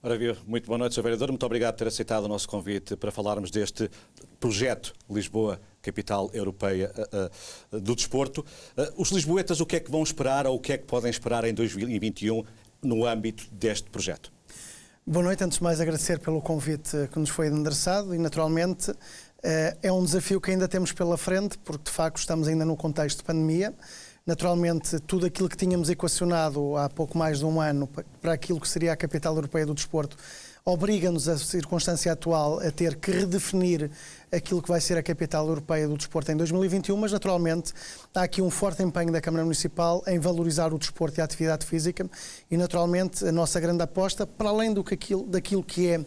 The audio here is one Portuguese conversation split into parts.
Ora, muito boa noite, Sr. Vereador. Muito obrigado por ter aceitado o nosso convite para falarmos deste projeto Lisboa, Capital Europeia do Desporto. Os lisboetas, o que é que vão esperar ou o que é que podem esperar em 2021 no âmbito deste projeto? Boa noite. Antes de mais, agradecer pelo convite que nos foi endereçado e, naturalmente, é um desafio que ainda temos pela frente, porque, de facto, estamos ainda no contexto de pandemia. Naturalmente, tudo aquilo que tínhamos equacionado há pouco mais de um ano para aquilo que seria a Capital Europeia do Desporto obriga-nos, a circunstância atual, a ter que redefinir aquilo que vai ser a Capital Europeia do Desporto em 2021, mas naturalmente há aqui um forte empenho da Câmara Municipal em valorizar o desporto e a atividade física e naturalmente a nossa grande aposta, para além daquilo que é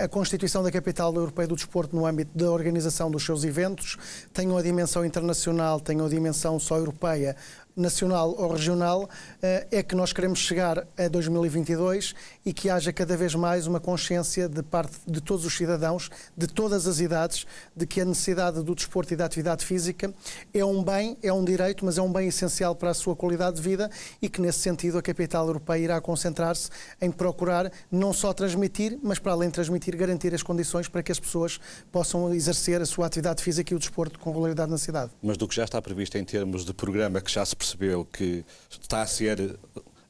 a constituição da Capital Europeia do Desporto no âmbito da organização dos seus eventos, tem uma dimensão internacional, tem uma dimensão só europeia, nacional ou regional, é que nós queremos chegar a 2022 e que haja cada vez mais uma consciência de parte de todos os cidadãos, de todas as idades, de que a necessidade do desporto e da atividade física é um bem, é um direito, mas é um bem essencial para a sua qualidade de vida e que nesse sentido a Capital Europeia irá concentrar-se em procurar não só transmitir, mas para além de transmitir, garantir as condições para que as pessoas possam exercer a sua atividade física e o desporto com regularidade na cidade. Mas do que já está previsto em termos de programa, que já se percebeu que está a ser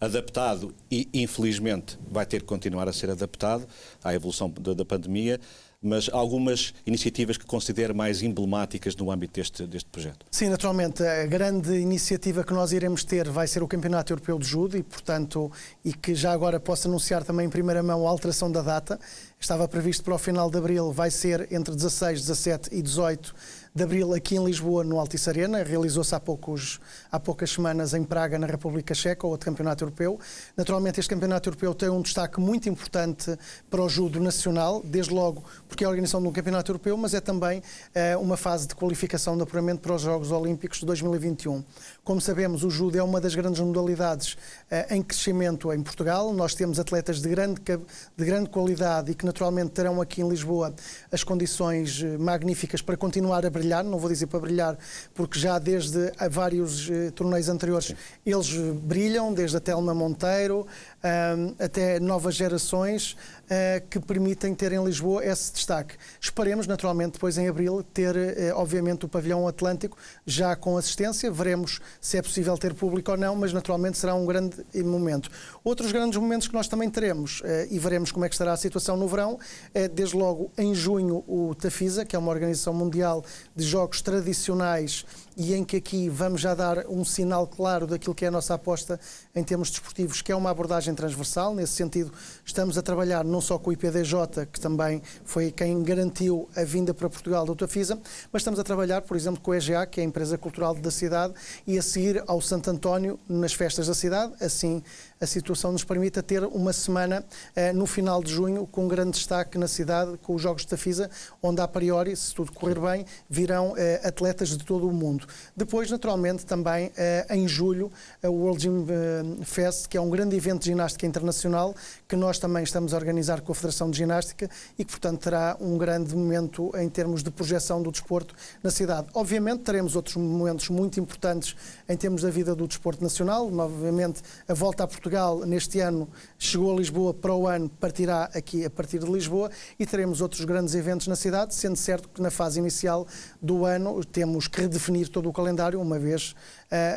adaptado e, infelizmente, vai ter que continuar a ser adaptado à evolução da pandemia, mas algumas iniciativas que considero mais emblemáticas no âmbito deste projeto. Sim, naturalmente, a grande iniciativa que nós iremos ter vai ser o Campeonato Europeu de Judo e, portanto, e que já agora posso anunciar também em primeira mão a alteração da data. Estava previsto para o final de abril, vai ser entre 16, 17 e 18 de abril aqui em Lisboa, no Altice Arena. Realizou-se há poucas semanas em Praga, na República Checa, outro campeonato europeu. Naturalmente, este campeonato europeu tem um destaque muito importante para o judo nacional, desde logo porque é a organização de um campeonato europeu, mas é também uma fase de qualificação de apuramento para os Jogos Olímpicos de 2021. Como sabemos, o judo é uma das grandes modalidades em crescimento em Portugal. Nós temos atletas de grande qualidade e que naturalmente terão aqui em Lisboa as condições magníficas para continuar a brilhar, não vou dizer para brilhar, porque já desde vários torneios anteriores Sim. Eles brilham, desde a Telma Monteiro até novas gerações que permitem ter em Lisboa esse destaque. Esperemos naturalmente depois em abril ter obviamente o pavilhão Atlântico já com assistência, veremos se é possível ter público ou não, mas naturalmente será um grande momento. Outros grandes momentos que nós também teremos e veremos como é que estará a situação no verão, desde logo em junho o Tafisa, que é uma organização mundial de jogos tradicionais e em que aqui vamos já dar um sinal claro daquilo que é a nossa aposta em termos desportivos, que é uma abordagem transversal. Nesse sentido, estamos a trabalhar não só com o IPDJ, que também foi quem garantiu a vinda para Portugal do Tafisa, mas estamos a trabalhar, por exemplo, com o EGA, que é a empresa cultural da cidade, e a seguir ao Santo António nas festas da cidade. Assim, a situação nos permite ter uma semana no final de junho com um grande destaque na cidade, com os Jogos de Tafisa, onde a priori, se tudo correr bem, virão atletas de todo o mundo. Depois, naturalmente, também em julho, a World Gym Fest, que é um grande evento de ginástica internacional, que nós também estamos a organizar com a Federação de Ginástica e que, portanto, terá um grande momento em termos de projeção do desporto na cidade. Obviamente, teremos outros momentos muito importantes em termos da vida do desporto nacional. Obviamente, a volta a Portugal neste ano chegou a Lisboa, para o ano partirá aqui a partir de Lisboa e teremos outros grandes eventos na cidade, sendo certo que na fase inicial do ano temos que redefinir todo o calendário, uma vez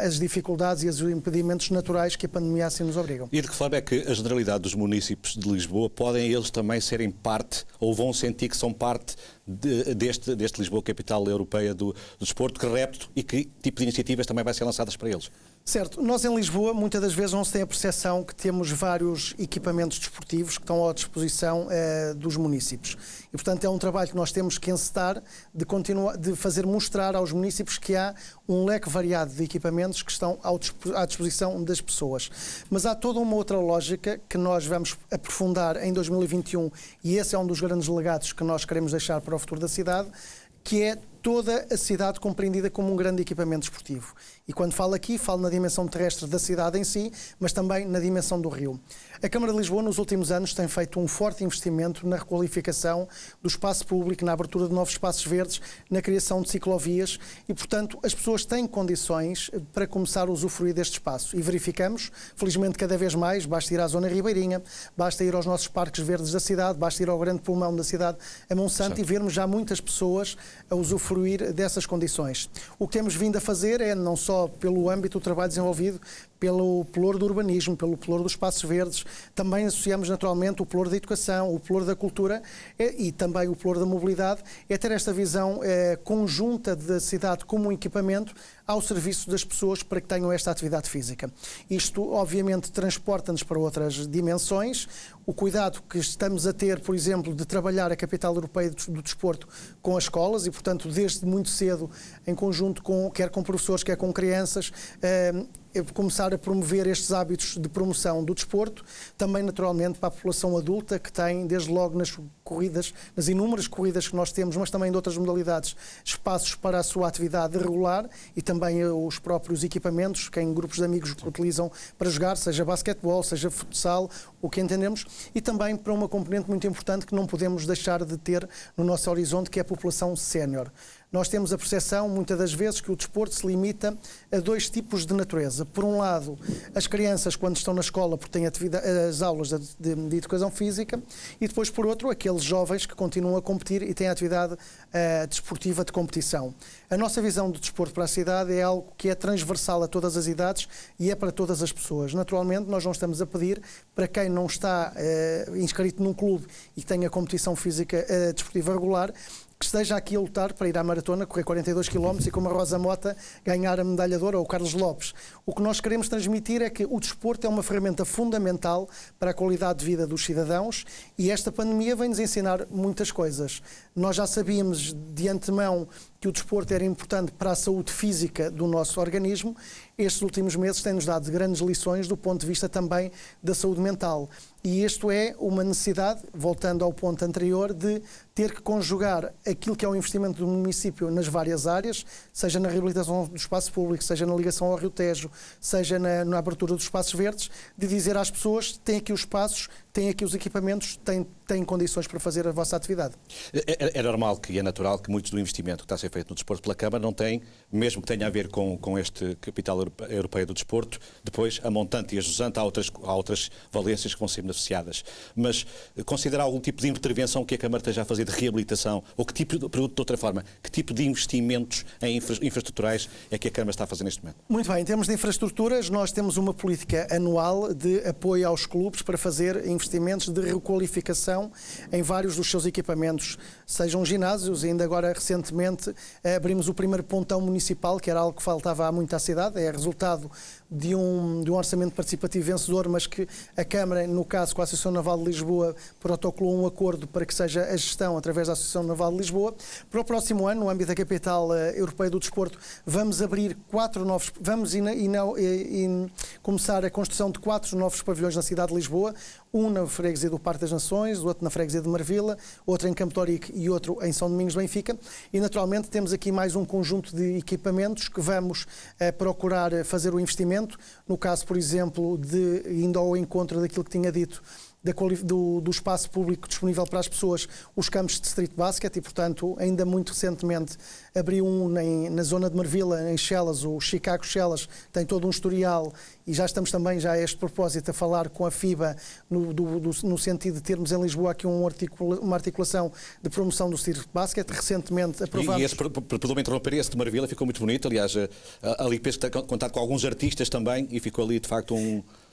as dificuldades e os impedimentos naturais que a pandemia assim nos obrigam. E de que forma é que a generalidade dos municípios de Lisboa podem eles também serem parte, ou vão sentir que são parte deste Lisboa Capital Europeia do Desporto, que repto e que tipo de iniciativas também vai ser lançadas para eles? Certo. Nós em Lisboa muitas das vezes não se tem a percepção que temos vários equipamentos desportivos que estão à disposição dos municípios. E, portanto, é um trabalho que nós temos que encetar de fazer mostrar aos municípios que há um leque variado de equipamentos que estão à disposição das pessoas. Mas há toda uma outra lógica que nós vamos aprofundar em 2021 e esse é um dos grandes legados que nós queremos deixar para o futuro da cidade, que é toda a cidade compreendida como um grande equipamento desportivo. E quando falo aqui, falo na dimensão terrestre da cidade em si, mas também na dimensão do rio. A Câmara de Lisboa, nos últimos anos, tem feito um forte investimento na requalificação do espaço público, na abertura de novos espaços verdes, na criação de ciclovias e, portanto, as pessoas têm condições para começar a usufruir deste espaço. E verificamos, felizmente, cada vez mais, basta ir à zona ribeirinha, basta ir aos nossos parques verdes da cidade, basta ir ao grande pulmão da cidade, a Monsanto, e vermos já muitas pessoas a usufruir dessas condições. O que temos vindo a fazer é, não só pelo âmbito do trabalho desenvolvido pelo pelour do urbanismo, pelo pelour dos espaços verdes, também associamos naturalmente o pelour da educação, o pelour da cultura e também o pelour da mobilidade, é ter esta visão conjunta da cidade como um equipamento ao serviço das pessoas para que tenham esta atividade física. Isto, obviamente, transporta-nos para outras dimensões. O cuidado que estamos a ter, por exemplo, de trabalhar a capital europeia do desporto com as escolas e, portanto, desde muito cedo, em conjunto quer com professores, quer com crianças, começar a promover estes hábitos de promoção do desporto, também naturalmente para a população adulta que tem, desde logo nas corridas, nas inúmeras corridas que nós temos, mas também de outras modalidades, espaços para a sua atividade regular e também os próprios equipamentos que em grupos de amigos utilizam para jogar, seja basquetebol, seja futsal, o que entendemos, e também para uma componente muito importante que não podemos deixar de ter no nosso horizonte, que é a população sénior. Nós temos a percepção, muitas das vezes, que o desporto se limita a dois tipos de natureza. Por um lado, as crianças, quando estão na escola, porque têm as aulas de educação física, e depois, por outro, aqueles jovens que continuam a competir e têm a atividade desportiva de competição. A nossa visão do desporto para a cidade é algo que é transversal a todas as idades e é para todas as pessoas. Naturalmente, nós não estamos a pedir para quem não está inscrito num clube e que tenha competição física desportiva regular, que esteja aqui a lutar para ir à maratona, correr 42 km e como a Rosa Mota ganhar a medalha de ouro, ou o Carlos Lopes. O que nós queremos transmitir é que o desporto é uma ferramenta fundamental para a qualidade de vida dos cidadãos e esta pandemia vem-nos ensinar muitas coisas. Nós já sabíamos de antemão que o desporto era importante para a saúde física do nosso organismo. Estes últimos meses têm-nos dado grandes lições do ponto de vista também da saúde mental. E isto é uma necessidade, voltando ao ponto anterior, de ter que conjugar aquilo que é o investimento do município nas várias áreas, seja na reabilitação do espaço público, seja na ligação ao Rio Tejo, seja na abertura dos espaços verdes, de dizer às pessoas, têm aqui os espaços, têm aqui os equipamentos, têm condições para fazer a vossa atividade. É normal e é natural que muitos do investimento que está a ser feito no desporto pela Câmara não tem, mesmo que tenha a ver com este capital europeia do desporto, depois a montante e a jusante há outras valências que vão ser beneficiadas. Mas considerar algum tipo de intervenção que a Câmara esteja a fazer de reabilitação, ou que tipo, pergunto de outra forma, que tipo de investimentos em infraestruturais é que a Câmara está a fazer neste momento? Muito bem, em termos de infraestruturas, nós temos uma política anual de apoio aos clubes para fazer investimentos de requalificação em vários dos seus equipamentos, sejam ginásios, e ainda agora recentemente abrimos o primeiro pontão municipal, que era algo que faltava há muito à cidade, é resultado de um orçamento participativo vencedor, mas que a Câmara, no caso com a Associação Naval de Lisboa, protocolou um acordo para que seja a gestão através da Associação Naval de Lisboa. Para o próximo ano, no âmbito da capital europeia do desporto, vamos abrir começar a construção de 4 novos pavilhões na cidade de Lisboa, um na freguesia do Parque das Nações, outro na freguesia de Marvila, outro em Campo Torique e outro em São Domingos de Benfica. E, naturalmente, temos aqui mais um conjunto de equipamentos que vamos procurar fazer o investimento. No caso, por exemplo, indo ao encontro daquilo que tinha dito, do espaço público disponível para as pessoas, os campos de street basket, e, portanto, ainda muito recentemente abriu um na zona de Marvila, em Chelas, o Chicago Chelas, tem todo um historial, e já estamos também, já a este propósito, a falar com a FIBA no sentido de termos em Lisboa aqui uma articulação de promoção do street basket. Recentemente aprovamos... E esse, perdão-me interromper, esse de Marvila ficou muito bonito, aliás, ali penso que tem contato com alguns artistas também, e ficou ali, de facto,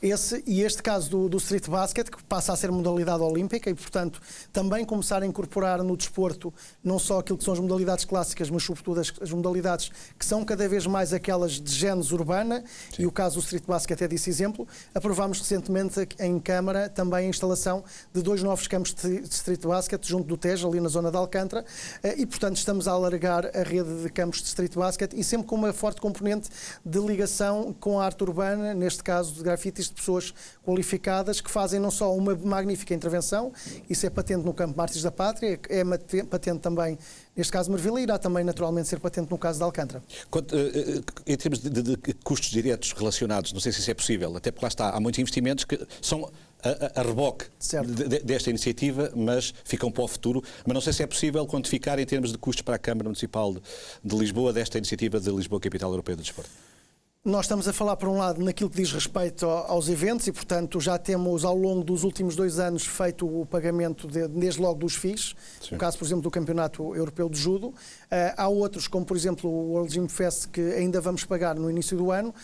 este caso do street basket, que passa a ser modalidade olímpica e, portanto, também começar a incorporar no desporto não só aquilo que são as modalidades clássicas, mas sobretudo as modalidades que são cada vez mais aquelas de génese urbana. Sim. E o caso do street basket é desse exemplo. Aprovámos recentemente em Câmara também a instalação de 2 novos campos de street basket junto do Tejo, ali na zona de Alcântara, e, portanto, estamos a alargar a rede de campos de street basket e sempre com uma forte componente de ligação com a arte urbana, neste caso de grafites, de pessoas qualificadas que fazem não só uma magnífica intervenção, isso é patente no campo Mártires da Pátria, é patente também, neste caso, Marvila, e irá também naturalmente ser patente no caso de Alcântara. Em termos de custos diretos relacionados, não sei se isso é possível, até porque lá está, há muitos investimentos que são a reboque desta iniciativa, mas ficam para o futuro. Mas não sei se é possível quantificar em termos de custos para a Câmara Municipal de Lisboa desta iniciativa de Lisboa Capital Europeia do Desporto. Nós estamos a falar, por um lado, naquilo que diz respeito aos eventos e, portanto, já temos ao longo dos últimos 2 anos feito o pagamento desde logo dos FIIs, no caso, por exemplo, do Campeonato Europeu de Judo. Há outros, como por exemplo o World Gym Fest, que ainda vamos pagar no início do ano.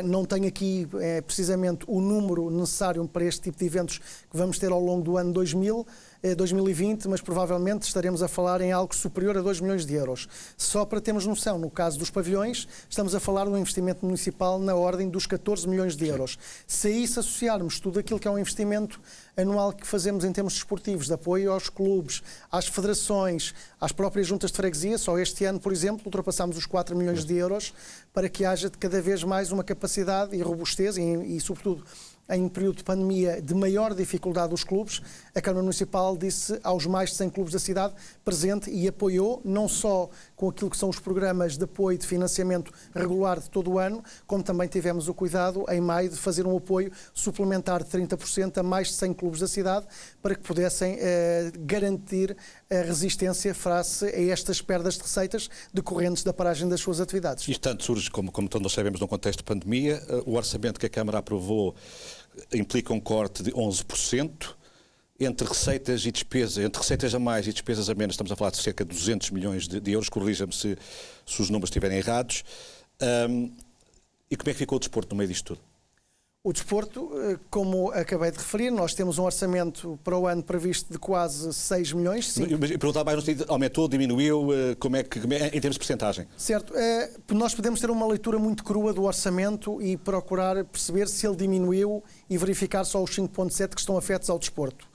Não tenho aqui precisamente o número necessário para este tipo de eventos que vamos ter ao longo do ano 2020, mas provavelmente estaremos a falar em algo superior a 2 milhões de euros. Só para termos noção, no caso dos pavilhões, estamos a falar de um investimento municipal na ordem dos 14 milhões de euros. Se a isso associarmos tudo aquilo que é um investimento anual que fazemos em termos desportivos, de apoio aos clubes, às federações, às próprias juntas de freguesia, só este ano, por exemplo, ultrapassámos os 4 milhões de euros para que haja cada vez mais uma capacidade e robustez e sobretudo, em período de pandemia de maior dificuldade dos clubes, a Câmara Municipal disse aos mais de 100 clubes da cidade presente e apoiou, não só com aquilo que são os programas de apoio de financiamento regular de todo o ano, como também tivemos o cuidado, em maio, de fazer um apoio suplementar de 30% a mais de 100 clubes da cidade, para que pudessem garantir a resistência face a estas perdas de receitas decorrentes da paragem das suas atividades. Isto tanto surge, como todos nós sabemos, num contexto de pandemia. O orçamento que a Câmara aprovou implica um corte de 11%. Entre receitas e despesas, entre receitas a mais e despesas a menos, estamos a falar de cerca de 200 milhões de euros, corrija-me se os números estiverem errados. E como é que ficou o desporto no meio disto tudo? O desporto, como acabei de referir, nós temos um orçamento para o ano previsto de quase 6 milhões. Mas perguntava mais no sentido, aumentou, diminuiu, em termos de percentagem? Certo. Nós podemos ter uma leitura muito crua do orçamento e procurar perceber se ele diminuiu e verificar só os 5,7 que estão afetos ao desporto.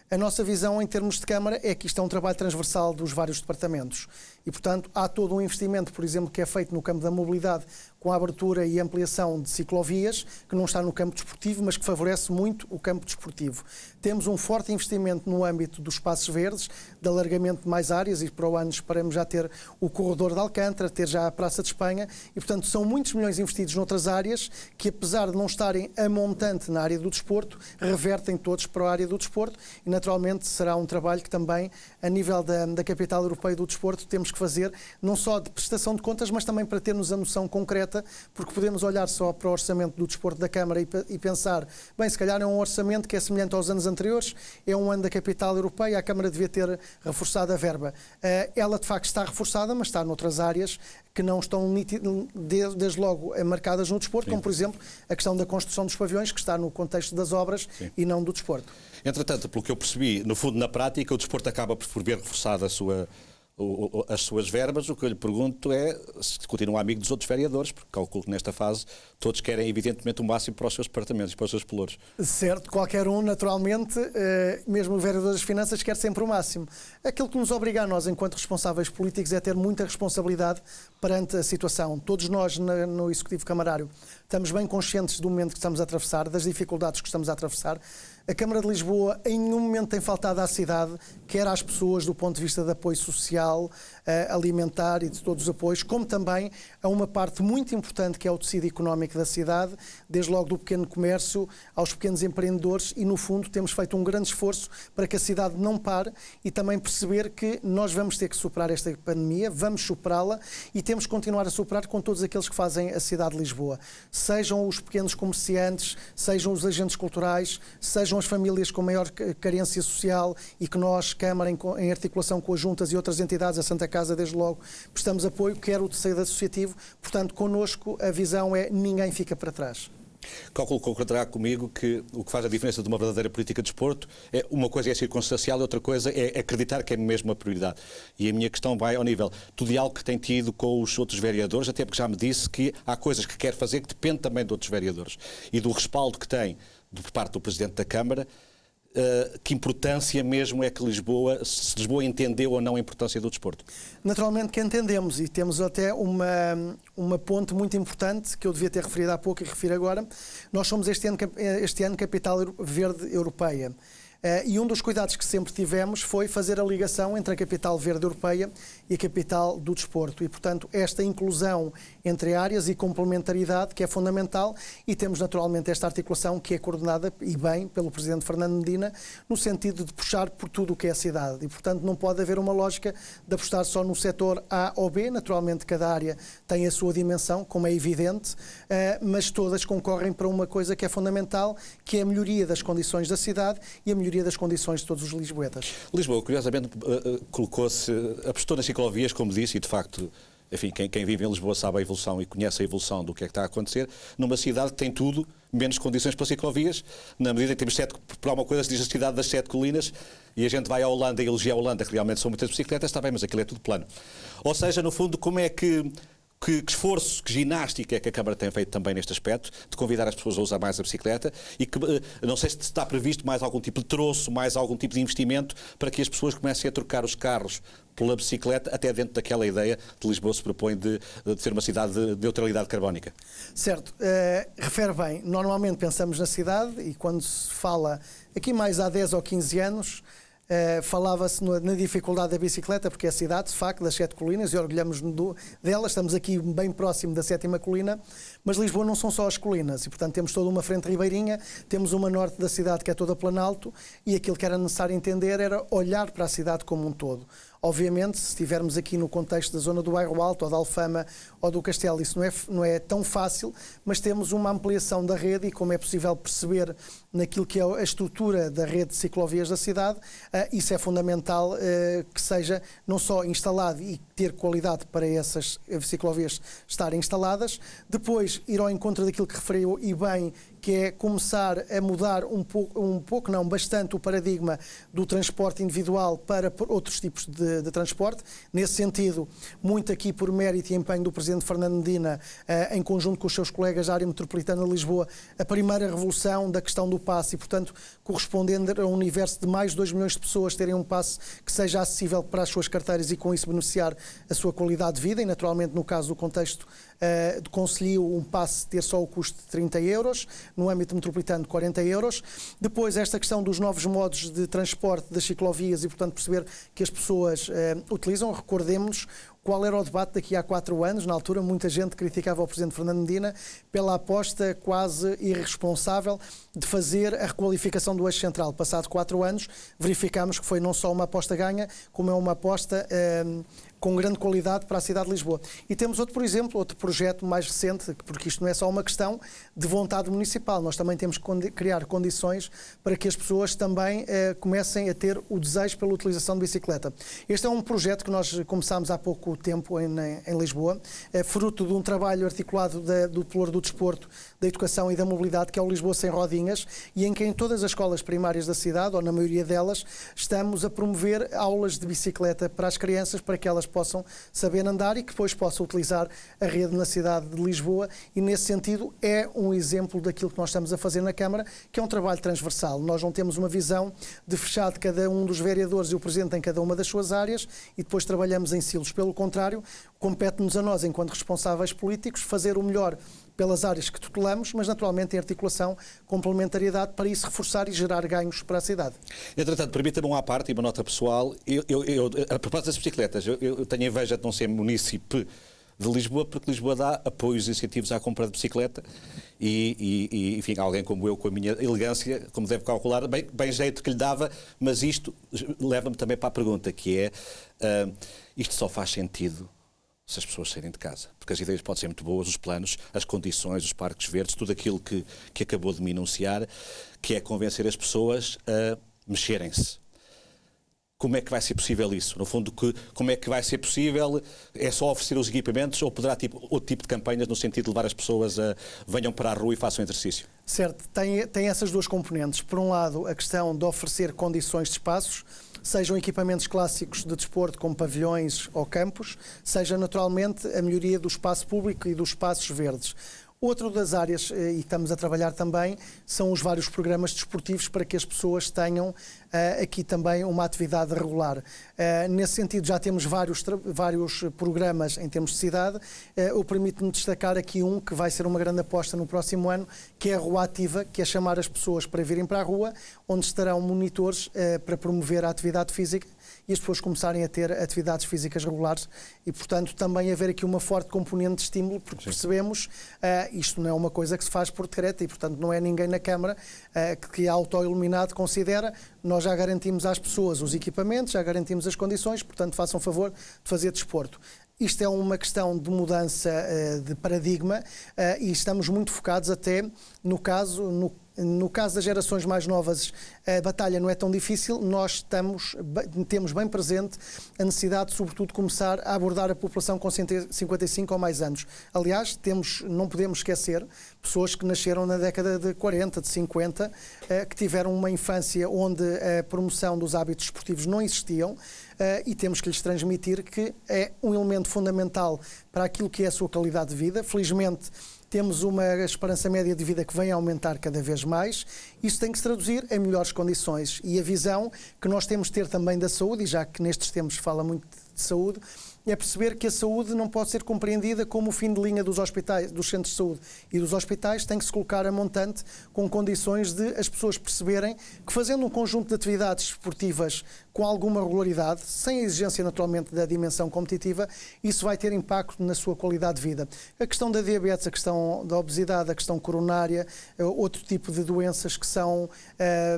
A nossa visão em termos de Câmara é que isto é um trabalho transversal dos vários departamentos e, portanto, há todo um investimento, por exemplo, que é feito no campo da mobilidade com a abertura e ampliação de ciclovias, que não está no campo desportivo, mas que favorece muito o campo desportivo. Temos um forte investimento no âmbito dos espaços verdes, de alargamento de mais áreas e para o ano esperamos já ter o corredor de Alcântara, ter já a Praça de Espanha e, portanto, são muitos milhões investidos noutras áreas que, apesar de não estarem a montante na área do desporto, revertem todos para a área do desporto e, naturalmente, será um trabalho que também, a nível da Capital Europeia do Desporto, temos que fazer, não só de prestação de contas, mas também para termos a noção concreta, porque podemos olhar só para o orçamento do desporto da Câmara e pensar, bem, se calhar é um orçamento que é semelhante aos anos anteriores, é um ano da Capital Europeia, a Câmara devia ter reforçado a verba. Ela, de facto, está reforçada, mas está noutras áreas que não estão desde logo marcadas no desporto, como, por exemplo, a questão da construção dos pavilhões, que está no contexto das obras e não do desporto. Entretanto, pelo que eu percebi, no fundo, na prática, o desporto acaba por ver reforçada as suas verbas. O que eu lhe pergunto é se continua amigo dos outros vereadores, porque calculo que nesta fase todos querem evidentemente o máximo para os seus departamentos, para os seus pelouros. Certo, qualquer um, naturalmente, mesmo o vereador das Finanças quer sempre o máximo. Aquilo que nos obriga a nós, enquanto responsáveis políticos, é ter muita responsabilidade perante a situação. Todos nós, no Executivo Camarário, estamos bem conscientes do momento que estamos a atravessar, das dificuldades que estamos a atravessar. A Câmara de Lisboa em nenhum momento tem faltado à cidade, quer às pessoas do ponto de vista de apoio social, alimentar e de todos os apoios, como também a uma parte muito importante que é o tecido económico da cidade, desde logo do pequeno comércio aos pequenos empreendedores e, no fundo, temos feito um grande esforço para que a cidade não pare e também perceber que nós vamos ter que superar esta pandemia, vamos superá-la e temos que continuar a superar com todos aqueles que fazem a cidade de Lisboa. Sejam os pequenos comerciantes, sejam os agentes culturais, sejam as famílias com maior carência social e que nós, Câmara, em articulação com as juntas e outras entidades, a Santa Casa desde logo, prestamos apoio, quer o tecido associativo. Portanto, connosco a visão é ninguém fica para trás. Calculo que concordará comigo que o que faz a diferença de uma verdadeira política de desporto é uma coisa é circunstancial e outra coisa é acreditar que é mesmo uma prioridade. E a minha questão vai ao nível do diálogo que tem tido com os outros vereadores, até porque já me disse que há coisas que quer fazer que depende também de outros vereadores e do respaldo que tem por parte do Presidente da Câmara. que importância mesmo é que se Lisboa entendeu ou não a importância do desporto? Naturalmente que entendemos, e temos até uma ponte muito importante que eu devia ter referido há pouco e refiro agora. Nós somos este ano capital verde europeia. E um dos cuidados que sempre tivemos foi fazer a ligação entre a capital verde europeia e a capital do desporto. E, portanto, esta inclusão entre áreas e complementaridade que é fundamental, e temos naturalmente esta articulação que é coordenada e bem pelo Presidente Fernando Medina, no sentido de puxar por tudo o que é a cidade. E, portanto, não pode haver uma lógica de apostar só no setor A ou B. Naturalmente, cada área tem a sua dimensão, como é evidente, mas todas concorrem para uma coisa que é fundamental, que é a melhoria das condições da cidade e a melhoria das condições de todos os lisboetas. Lisboa, curiosamente, apostou nas ciclovias, como disse, e de facto, enfim, quem vive em Lisboa sabe a evolução e conhece a evolução do que é que está a acontecer, numa cidade que tem tudo, menos condições para ciclovias, na medida em que temos por alguma coisa se diz a cidade das 7 colinas, e a gente vai à Holanda e elogia a Holanda, que realmente são muitas bicicletas, está bem, mas aquilo é tudo plano. Ou seja, no fundo, como é que esforço, que ginástica é que a Câmara tem feito também neste aspecto, de convidar as pessoas a usar mais a bicicleta, e que não sei se está previsto mais algum tipo de troço, mais algum tipo de investimento para que as pessoas comecem a trocar os carros pela bicicleta, até dentro daquela ideia que Lisboa se propõe de ser uma cidade de neutralidade carbónica. Certo. Refere bem. Normalmente pensamos na cidade e quando se fala, aqui mais há 10 ou 15 anos, falava-se na dificuldade da bicicleta, porque é a cidade, de facto, das 7 colinas, e orgulhamos dela, estamos aqui bem próximo da 7ª colina, mas Lisboa não são só as colinas, e portanto temos toda uma frente ribeirinha, temos uma norte da cidade que é toda planalto, e aquilo que era necessário entender era olhar para a cidade como um todo. Obviamente, se estivermos aqui no contexto da zona do Bairro Alto, ou da Alfama, ou do Castelo, isso não é tão fácil, mas temos uma ampliação da rede e, como é possível perceber naquilo que é a estrutura da rede de ciclovias da cidade, isso é fundamental que seja não só instalado e ter qualidade para essas ciclovias estarem instaladas, depois ir ao encontro daquilo que referiu e bem, que é começar a mudar bastante o paradigma do transporte individual para outros tipos de transporte. Nesse sentido, muito aqui por mérito e empenho do Presidente Fernando Medina, em conjunto com os seus colegas da área metropolitana de Lisboa, a primeira revolução da questão do passe e, portanto, correspondendo a um universo de mais de 2 milhões de pessoas terem um passe que seja acessível para as suas carteiras e com isso beneficiar a sua qualidade de vida e, naturalmente, no caso do contexto de Conselho, um passe ter só o custo de 30 euros, no âmbito metropolitano de 40 euros. Depois, esta questão dos novos modos de transporte das ciclovias e, portanto, perceber que as pessoas utilizam. Recordemos-nos qual era o debate daqui a 4 anos. Na altura, muita gente criticava o Presidente Fernando Medina pela aposta quase irresponsável de fazer a requalificação do eixo central. Passado 4 anos, verificámos que foi não só uma aposta ganha, como é uma aposta com grande qualidade para a cidade de Lisboa. E temos outro projeto mais recente, porque isto não é só uma questão de vontade municipal, nós também temos que criar condições para que as pessoas também comecem a ter o desejo pela utilização de bicicleta. Este é um projeto que nós começámos há pouco tempo em Lisboa, fruto de um trabalho articulado do Pelour do Desporto, da Educação e da Mobilidade, que é o Lisboa Sem Rodinhas, e em que em todas as escolas primárias da cidade, ou na maioria delas, estamos a promover aulas de bicicleta para as crianças, para que elas possam saber andar e que depois possam utilizar a rede na cidade de Lisboa, e nesse sentido é um exemplo daquilo que nós estamos a fazer na Câmara, que é um trabalho transversal. Nós não temos uma visão de fechar de cada um dos vereadores e o Presidente em cada uma das suas áreas e depois trabalhamos em silos. Pelo contrário, compete-nos a nós, enquanto responsáveis políticos, fazer o melhor pelas áreas que tutelamos, mas naturalmente em articulação, complementariedade, para isso reforçar e gerar ganhos para a cidade. Entretanto, permita-me uma parte e uma nota pessoal. A propósito das bicicletas, eu tenho inveja de não ser munícipe de Lisboa, porque Lisboa dá apoios e incentivos à compra de bicicleta e enfim, alguém como eu, com a minha elegância, como deve calcular, bem jeito que lhe dava, mas isto leva-me também para a pergunta, que é, isto só faz sentido se as pessoas saírem de casa, porque as ideias podem ser muito boas, os planos, as condições, os parques verdes, tudo aquilo que acabou de me enunciar, que é convencer as pessoas a mexerem-se. Como é que vai ser possível isso? No fundo, como é que vai ser possível? É só oferecer os equipamentos ou poderá outro tipo de campanhas no sentido de levar as pessoas a venham para a rua e façam exercício? Certo, tem essas duas componentes. Por um lado, a questão de oferecer condições de espaços, sejam equipamentos clássicos de desporto como pavilhões ou campos, seja naturalmente a melhoria do espaço público e dos espaços verdes. Outro das áreas, e estamos a trabalhar também, são os vários programas desportivos para que as pessoas tenham aqui também uma atividade regular. Nesse sentido, já temos vários programas em termos de cidade. Eu permito-me destacar aqui um que vai ser uma grande aposta no próximo ano, que é a Rua Ativa, que é chamar as pessoas para virem para a rua, onde estarão monitores para promover a atividade física e as pessoas começarem a ter atividades físicas regulares e, portanto, também haver aqui uma forte componente de estímulo, porque percebemos, isto não é uma coisa que se faz por decreto e, portanto, não é ninguém na Câmara que é auto-iluminado considera. Nós já garantimos às pessoas os equipamentos, já garantimos as condições, portanto, façam favor de fazer desporto. Isto é uma questão de mudança de paradigma e estamos muito focados até no caso das gerações mais novas, a batalha não é tão difícil, nós temos bem presente a necessidade, sobretudo, de começar a abordar a população com 55 ou mais anos. Aliás, não podemos esquecer pessoas que nasceram na década de 40, de 50, que tiveram uma infância onde a promoção dos hábitos desportivos não existiam, e temos que lhes transmitir que é um elemento fundamental para aquilo que é a sua qualidade de vida. Felizmente, temos uma esperança média de vida que vem a aumentar cada vez mais. Isso tem que se traduzir em melhores condições. E a visão que nós temos de ter também da saúde, e já que nestes tempos se fala muito de saúde, é perceber que a saúde não pode ser compreendida como o fim de linha dos hospitais, dos centros de saúde e dos hospitais. Tem que se colocar a montante com condições de as pessoas perceberem que, fazendo um conjunto de atividades esportivas com alguma regularidade, sem a exigência naturalmente da dimensão competitiva, isso vai ter impacto na sua qualidade de vida. A questão da diabetes, a questão da obesidade, a questão coronária, outro tipo de doenças que são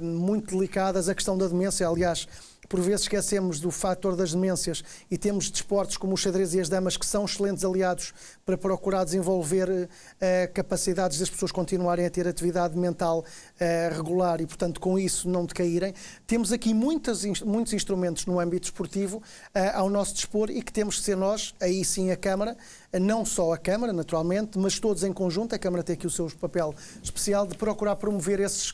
muito delicadas, a questão da demência, aliás, por vezes esquecemos do fator das demências e temos desportos como o xadrez e as damas que são excelentes aliados para procurar desenvolver capacidades das pessoas continuarem a ter atividade mental regular e, portanto, com isso não decaírem. Temos aqui muitos instrumentos no âmbito desportivo ao nosso dispor e que temos que ser nós, aí sim a Câmara, não só a Câmara, naturalmente, mas todos em conjunto. A Câmara tem aqui o seu papel especial de procurar promover esses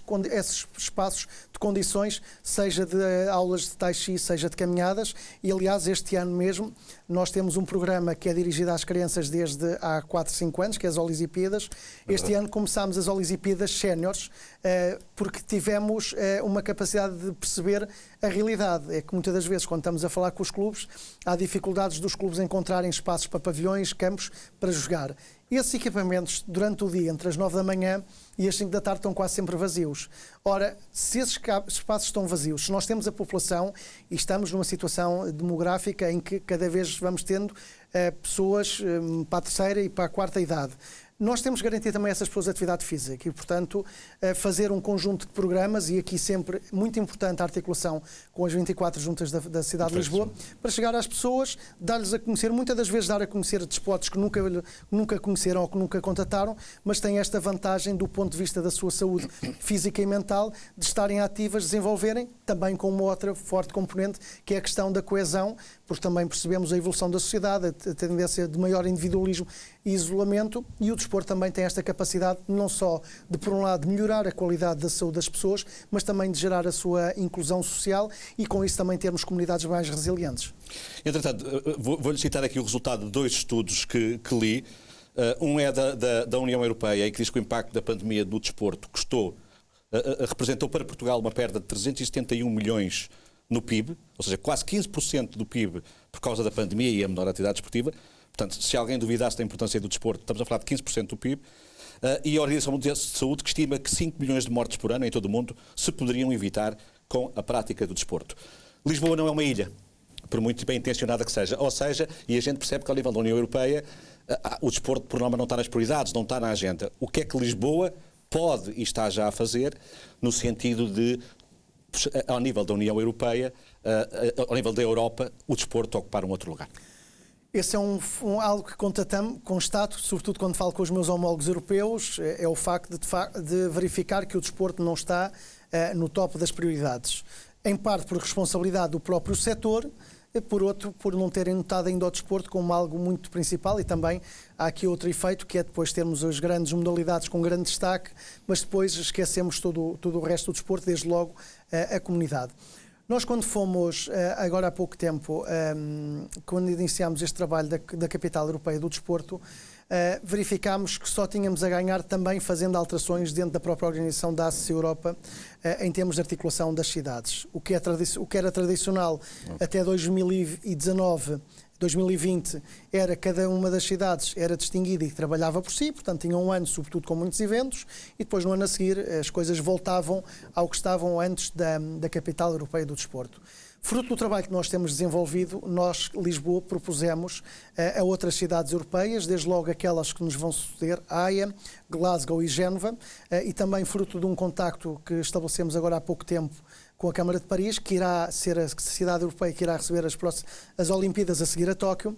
espaços de condições, seja de aulas de Tai Chi, seja de caminhadas. E, aliás, este ano mesmo, nós temos um programa que é dirigido às crianças desde há 4, 5 anos, que é as Olisipíadas. Este ano começámos as Olisipíadas séniores, porque tivemos uma capacidade de perceber a realidade. É que muitas das vezes, quando estamos a falar com os clubes, há dificuldades dos clubes encontrarem espaços para pavilhões, campos, para jogar. Esses equipamentos, durante o dia, entre as 9 da manhã e as 5 da tarde, estão quase sempre vazios. Ora, se esses espaços estão vazios, se nós temos a população e estamos numa situação demográfica em que cada vez vamos tendo pessoas para a terceira e para a quarta idade, nós temos que garantir também a essas pessoas atividade física e, portanto, fazer um conjunto de programas, e aqui sempre muito importante a articulação com as 24 juntas da cidade de Lisboa, para chegar às pessoas, dar-lhes a conhecer, muitas das vezes dar a conhecer desportos que nunca conheceram ou que nunca contataram, mas têm esta vantagem do ponto de vista da sua saúde física e mental, de estarem ativas, desenvolverem, também com uma outra forte componente, que é a questão da coesão, porque também percebemos a evolução da sociedade, a tendência de maior individualismo e isolamento, e o desporto também tem esta capacidade não só de, por um lado, melhorar a qualidade da saúde das pessoas, mas também de gerar a sua inclusão social e, com isso, também termos comunidades mais resilientes. Entretanto, vou-lhe citar aqui o resultado de 2 estudos que li. Um é da União Europeia, e que diz que o impacto da pandemia no desporto representou para Portugal uma perda de 371 milhões no PIB, ou seja, quase 15% do PIB por causa da pandemia e a menor atividade desportiva. Portanto, se alguém duvidasse da importância do desporto, estamos a falar de 15% do PIB. E a Organização Mundial de Saúde, que estima que 5 milhões de mortes por ano em todo o mundo se poderiam evitar com a prática do desporto. Lisboa não é uma ilha, por muito bem intencionada que seja. Ou seja, e a gente percebe que ao nível da União Europeia o desporto, por norma, não está nas prioridades, não está na agenda. O que é que Lisboa pode e está já a fazer no sentido de, ao nível da União Europeia, ao nível da Europa, o desporto ocupar um outro lugar? Esse é algo que constato, sobretudo quando falo com os meus homólogos europeus, é o facto de verificar que o desporto não está no topo das prioridades. Em parte por responsabilidade do próprio setor, por outro, por não terem notado ainda o desporto como algo muito principal, e também há aqui outro efeito, que é depois termos as grandes modalidades com grande destaque, mas depois esquecemos todo o resto do desporto, desde logo a comunidade. Nós, quando fomos, agora há pouco tempo, quando iniciámos este trabalho da Capital Europeia do Desporto, verificámos que só tínhamos a ganhar também fazendo alterações dentro da própria organização da ACC Europa em termos de articulação das cidades. O que era tradicional até 2020 era cada uma das cidades era distinguida e trabalhava por si, portanto tinha um ano sobretudo com muitos eventos e depois no ano a seguir as coisas voltavam ao que estavam antes da capital europeia do desporto. Fruto do trabalho que nós temos desenvolvido, nós, Lisboa, propusemos a outras cidades europeias, desde logo aquelas que nos vão suceder, Haia, Glasgow e Génova, e também fruto de um contacto que estabelecemos agora há pouco tempo com a Câmara de Paris, que irá ser a cidade europeia que irá receber as Olimpíadas a seguir a Tóquio,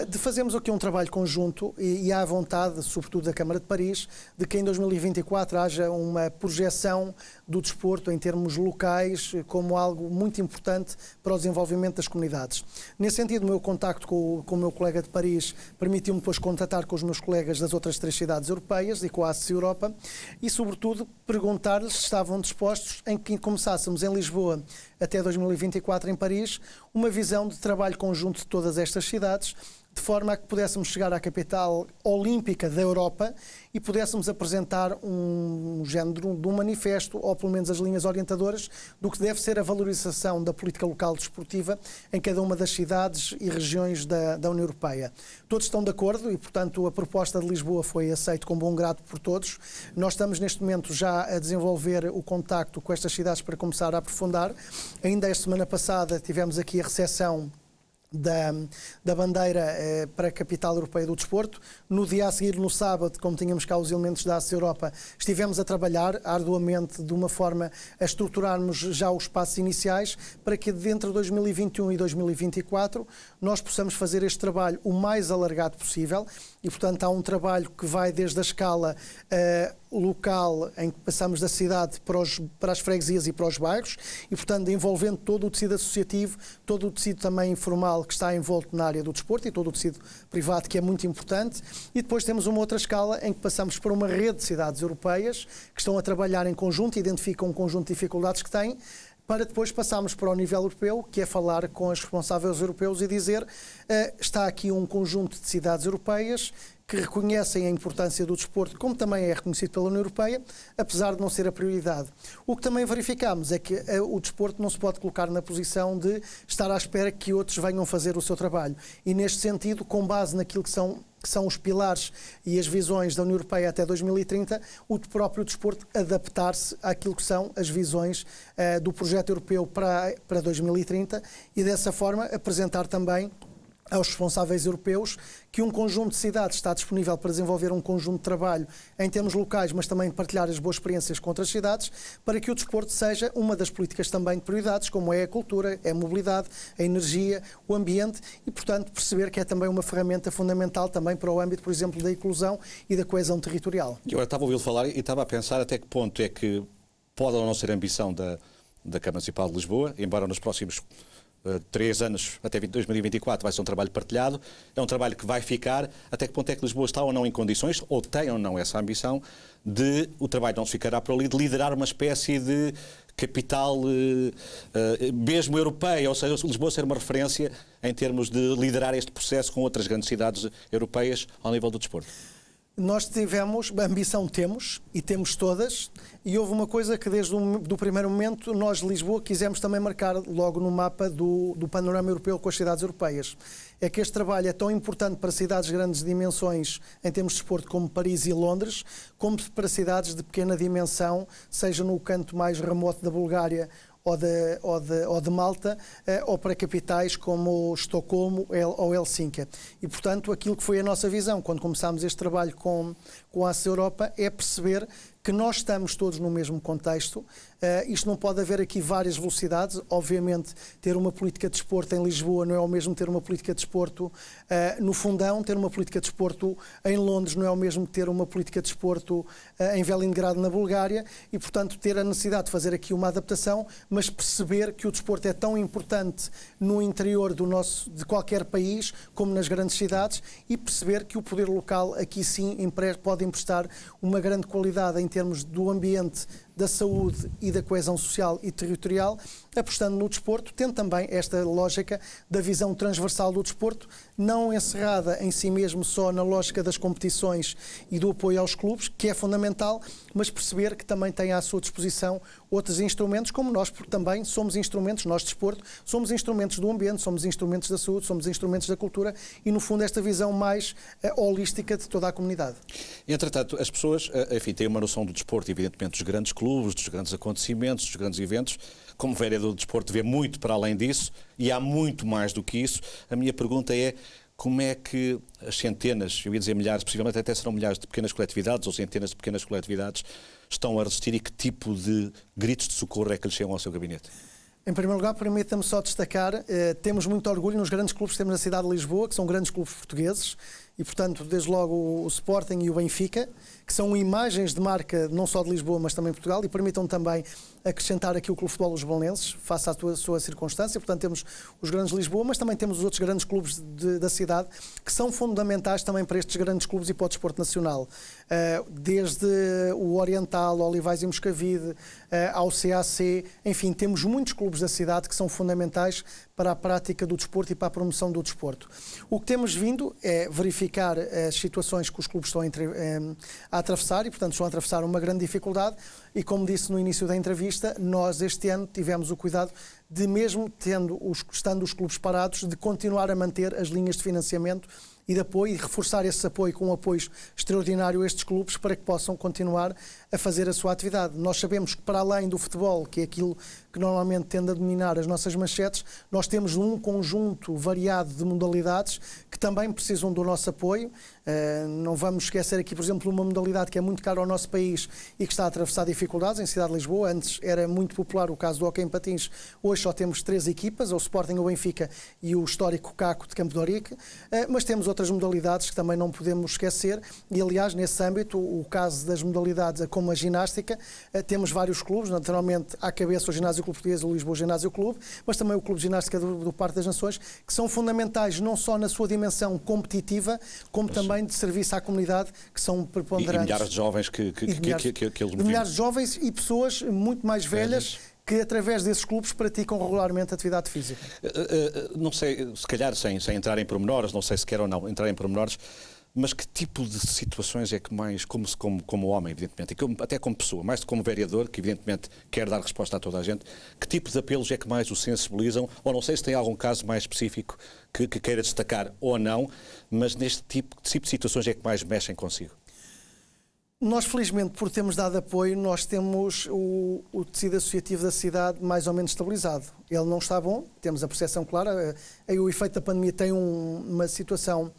de fazermos aqui um trabalho conjunto e há vontade, sobretudo da Câmara de Paris, de que em 2024 haja uma projeção do desporto em termos locais como algo muito importante para o desenvolvimento das comunidades. Nesse sentido, o meu contacto com o meu colega de Paris permitiu-me depois contatar com os meus colegas das outras 3 cidades europeias e com a ACC Europa e, sobretudo, perguntar-lhes se estavam dispostos em que começássemos em Lisboa até 2024 em Paris, uma visão de trabalho conjunto de todas estas cidades, de forma a que pudéssemos chegar à capital olímpica da Europa e pudéssemos apresentar um género de um manifesto, ou pelo menos as linhas orientadoras, do que deve ser a valorização da política local desportiva em cada uma das cidades e regiões da União Europeia. Todos estão de acordo e, portanto, a proposta de Lisboa foi aceita com bom grado por todos. Nós estamos, neste momento, já a desenvolver o contacto com estas cidades para começar a aprofundar. Ainda esta semana passada tivemos aqui a recepção da bandeira para a capital europeia do desporto. No dia a seguir, no sábado, como tínhamos cá os elementos da ACC Europa, estivemos a trabalhar arduamente de uma forma a estruturarmos já os passos iniciais para que dentro de 2021 e 2024 nós possamos fazer este trabalho o mais alargado possível e, portanto, há um trabalho que vai desde a escala local, em que passamos da cidade para as freguesias e para os bairros e, portanto, envolvendo todo o tecido associativo, todo o tecido também informal que está envolto na área do desporto e todo o tecido privado, que é muito importante. E depois temos uma outra escala em que passamos para uma rede de cidades europeias que estão a trabalhar em conjunto, identificam um conjunto de dificuldades que têm, para depois passarmos para o nível europeu, que é falar com os responsáveis europeus e dizer está aqui um conjunto de cidades europeias que reconhecem a importância do desporto, como também é reconhecido pela União Europeia, apesar de não ser a prioridade. O que também verificamos é que o desporto não se pode colocar na posição de estar à espera que outros venham fazer o seu trabalho. E, neste sentido, com base naquilo que são os pilares e as visões da União Europeia até 2030, o próprio desporto adaptar-se àquilo que são as visões do projeto europeu para 2030 e, dessa forma, apresentar também aos responsáveis europeus que um conjunto de cidades está disponível para desenvolver um conjunto de trabalho em termos locais, mas também partilhar as boas experiências com outras cidades, para que o desporto seja uma das políticas também de prioridades, como é a cultura, é a mobilidade, a energia, o ambiente e, portanto, perceber que é também uma ferramenta fundamental também para o âmbito, por exemplo, da inclusão e da coesão territorial. Eu agora estava a ouvi-lo falar e estava a pensar até que ponto é que pode ou não ser a ambição da Câmara Municipal de Lisboa, embora nos próximos 3 anos, até 2024, vai ser um trabalho partilhado, é um trabalho que vai ficar, até que ponto é que Lisboa está ou não em condições, ou tem ou não essa ambição, de o trabalho não se ficará por ali, de liderar uma espécie de capital mesmo europeia, ou seja, Lisboa ser uma referência em termos de liderar este processo com outras grandes cidades europeias ao nível do desporto. Nós tivemos, a ambição temos, e temos todas, e houve uma coisa que desde o primeiro momento nós, Lisboa, quisemos também marcar logo no mapa do panorama europeu com as cidades europeias. É que este trabalho é tão importante para cidades de grandes dimensões em termos de desporto como Paris e Londres, como para cidades de pequena dimensão, seja no canto mais remoto da Bulgária ou de Malta, ou para capitais como Estocolmo ou Helsínquia. E, portanto, aquilo que foi a nossa visão quando começámos este trabalho com a ACC Europa é perceber que nós estamos todos no mesmo contexto. Isto não pode haver aqui várias velocidades. Obviamente, ter uma política de desporto em Lisboa não é o mesmo ter uma política de desporto no Fundão, ter uma política de desporto em Londres não é o mesmo ter uma política de desporto em Velinggrado, na Bulgária, e, portanto, ter a necessidade de fazer aqui uma adaptação, mas perceber que o desporto é tão importante no interior de qualquer país, como nas grandes cidades, e perceber que o poder local aqui sim pode emprestar uma grande qualidade em termos do ambiente, da saúde e da coesão social e territorial apostando no desporto, tendo também esta lógica da visão transversal do desporto, não encerrada em si mesmo só na lógica das competições e do apoio aos clubes, que é fundamental, mas perceber que também tem à sua disposição outros instrumentos, como nós, porque também somos instrumentos, nós desporto, somos instrumentos do ambiente, somos instrumentos da saúde, somos instrumentos da cultura e, no fundo, esta visão mais holística de toda a comunidade. Entretanto, as pessoas, enfim, têm uma noção do desporto, evidentemente, dos grandes clubes, dos grandes acontecimentos, dos grandes eventos. Como vereador do desporto, vê muito para além disso e há muito mais do que isso. A minha pergunta é: como é que as centenas, eu ia dizer milhares, possivelmente até serão milhares de pequenas coletividades ou centenas de pequenas coletividades, estão a resistir e que tipo de gritos de socorro é que lhes chegam ao seu gabinete? Em primeiro lugar, permita-me só destacar, temos muito orgulho nos grandes clubes que temos na cidade de Lisboa, que são grandes clubes portugueses, e, portanto, desde logo o Sporting e o Benfica, que são imagens de marca não só de Lisboa, mas também de Portugal, e permitam também acrescentar aqui o Clube de Futebol Lisboonenses, face à sua circunstância. Portanto, temos os grandes de Lisboa, mas também temos os outros grandes clubes da cidade, que são fundamentais também para estes grandes clubes e para o desporto nacional. Desde o Oriental, Olivais e Moscavide, ao CAC, enfim, temos muitos clubes da cidade que são fundamentais para a prática do desporto e para a promoção do desporto. O que temos vindo é verificar as situações que os clubes estão a atravessar e, portanto, estão a atravessar uma grande dificuldade e, como disse no início da entrevista, nós este ano tivemos o cuidado de, mesmo estando os clubes parados, de continuar a manter as linhas de financiamento e de apoio e reforçar esse apoio com um apoio extraordinário a estes clubes para que possam continuar a fazer a sua atividade. Nós sabemos que, para além do futebol, que é aquilo que normalmente tende a dominar as nossas manchetes, nós temos um conjunto variado de modalidades que também precisam do nosso apoio. Não vamos esquecer aqui, por exemplo, uma modalidade que é muito cara ao nosso país e que está a atravessar dificuldades em cidade de Lisboa. Antes era muito popular o caso do hóquei em patins, hoje só temos 3 equipas, o Sporting, o Benfica e o histórico Caco de Campo de Ourique, mas temos outras modalidades que também não podemos esquecer e, aliás, nesse âmbito, o caso das modalidades como a ginástica, temos vários clubes, naturalmente à cabeça o Ginásio Clube Português e o Lisboa Ginásio Clube, mas também o Clube de Ginástica do Parque das Nações, que são fundamentais não só na sua dimensão competitiva, como também de serviço à comunidade, que são preponderantes. E milhares de jovens que eles movimentam. Milhares de jovens e pessoas muito mais velhas que, através desses clubes, praticam regularmente atividade física. Não sei, se calhar sem entrar em pormenores, não sei se quer ou não entrar em pormenores, mas que tipo de situações é que mais, como homem, evidentemente, e até como pessoa, mais do que como vereador, que evidentemente quer dar resposta a toda a gente, que tipo de apelos é que mais o sensibilizam, ou não sei se tem algum caso mais específico que queira destacar ou não, mas neste tipo de situações é que mais mexem consigo? Nós, felizmente, por termos dado apoio, nós temos o tecido associativo da cidade mais ou menos estabilizado. Ele não está bom, temos a percepção clara, o efeito da pandemia tem uma situação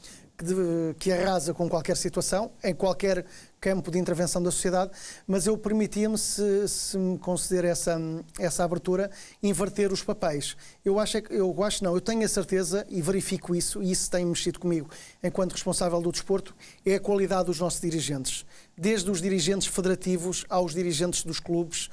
que arrasa com qualquer situação, em qualquer campo de intervenção da sociedade, mas eu permitia-me, se me conceder essa abertura, inverter os papéis. Eu tenho a certeza e verifico isso, e isso tem mexido comigo, enquanto responsável do desporto, é a qualidade dos nossos dirigentes. Desde os dirigentes federativos aos dirigentes dos clubes,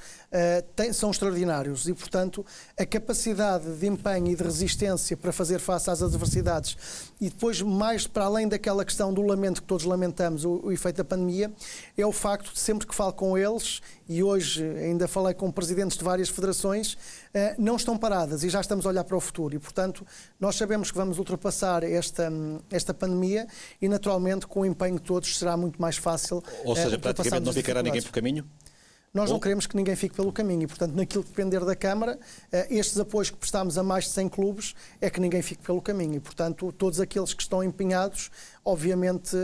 são extraordinários e, portanto, a capacidade de empenho e de resistência para fazer face às adversidades e depois, mais para além daquela questão do lamento que todos lamentamos, o efeito da pandemia, é o facto de sempre que falo com eles, e hoje ainda falei com presidentes de várias federações, não estão paradas e já estamos a olhar para o futuro e, portanto, nós sabemos que vamos ultrapassar esta pandemia e, naturalmente, com o empenho de todos será muito mais fácil. Ou seja, praticamente não ficará ninguém por caminho? Nós não queremos que ninguém fique pelo caminho e, portanto, naquilo que depender da Câmara, estes apoios que prestamos a mais de 100 clubes é que ninguém fique pelo caminho e, portanto, todos aqueles que estão empenhados, obviamente,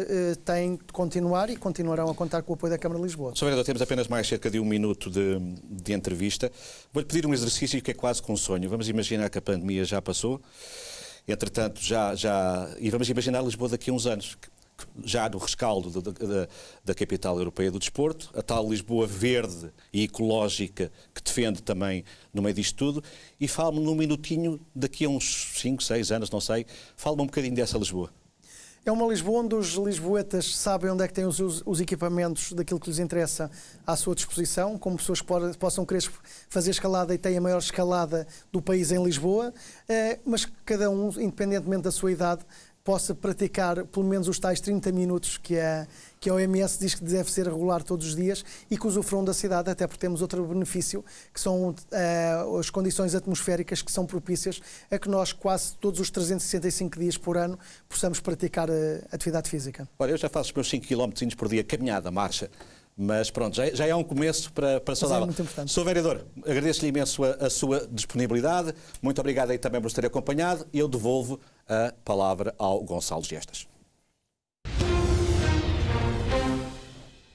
têm de continuar e continuarão a contar com o apoio da Câmara de Lisboa. Sr. Vereador, temos apenas mais cerca de 1 minuto de entrevista. Vou-lhe pedir um exercício que é quase com um sonho. Vamos imaginar que a pandemia já passou, entretanto, e vamos imaginar Lisboa daqui a uns anos, já no rescaldo da capital europeia do desporto, a tal Lisboa verde e ecológica que defende também no meio disto tudo, e fale-me num minutinho, daqui a uns 5, 6 anos, não sei, fale-me um bocadinho dessa Lisboa. É uma Lisboa onde os lisboetas sabem onde é que têm os equipamentos daquilo que lhes interessa à sua disposição, como pessoas que possam querer fazer escalada e têm a maior escalada do país em Lisboa, mas cada um, independentemente da sua idade, possa praticar pelo menos os tais 30 minutos que a OMS diz que deve ser regular todos os dias e que usufruam da cidade, até porque temos outro benefício, que são as condições atmosféricas que são propícias a que nós quase todos os 365 dias por ano possamos praticar atividade física. Olha, eu já faço os meus 5 km por dia, caminhada, marcha, mas pronto, já é um começo para saudável. É muito importante. Sr. Vereador, agradeço-lhe imenso a sua disponibilidade, muito obrigado aí também por nos ter acompanhado e eu devolvo a palavra ao Gonçalo Gestas.